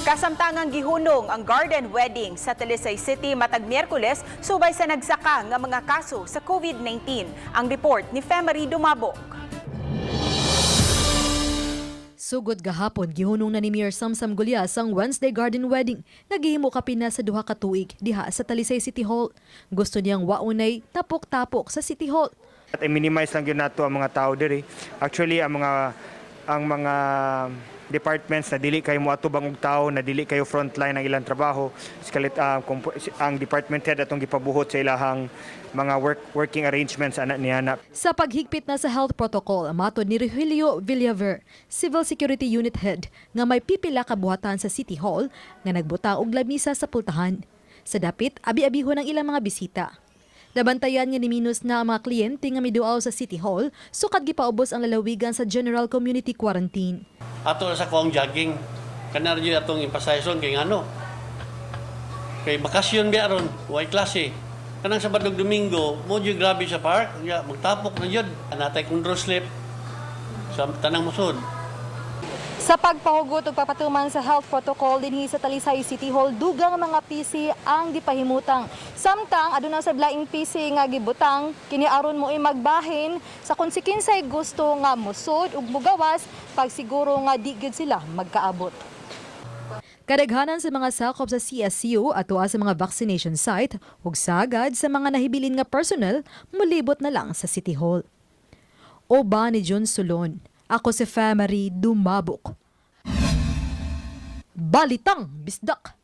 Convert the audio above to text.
Kasamtangang gihunong ang garden wedding sa Talisay City matag Miyerkules subay sa nagsaka nga mga kaso sa COVID-19. Ang report ni Femery Dumabok. Sugod gahapon, gihunong na ni Mayor Samsam Gulyas ang Wednesday garden wedding. Naghihimo kapina sa duha ka tuig diha sa Talisay City Hall. Gusto niyang waunay tapok-tapok sa City Hall. At i-minimize lang yun nato ang mga tao diri. Actually, ang mga departments na dili kayo moatubang og tao, na dili kayo frontline ang ilang trabaho, ang department head atong gipabuhot sa ilahang mga working arrangements anak niya. Sa paghigpit na sa health protocol, matod ni Rogelio Villaver, Civil Security Unit Head, nga may pipila ka buhatan sa City Hall nga nagbutang og lamisa sa pultahan. Sa dapit, abi-abihon ang ilang mga bisita. Nabantayan nga ni Minus na ang mga kliyente nga miduaw sa City Hall, sukad gipaubos ang lalawigan sa General Community Quarantine. Ato sa kong jogging, kanar dyan atong impasayson kay ano. Kay bakasyon biya ron, way klase. Kanang Sabado Domingo, mo dyan grabe sa park, magtapok na dyan. Anatay kong draw slip sa tanang musod. Sa pagpahugot ug papatuman sa health protocol dinhi sa Talisay City Hall, dugang mga PC ang gipahimutang. Samtang aduna sa laing PC nga gibutang, kini aron mo magbahin sa konsekwensay gusto nga musod ug mugawas pag siguro nga di gyud sila magkaabot. Kadaghanan sa mga sakop sa CSU at sa mga vaccination site ug sagad sa mga nahibilin nga personnel mulibot na lang sa City Hall. Oba ni John Solon. Ako si Femery Dumabok. Balitang Bisdak.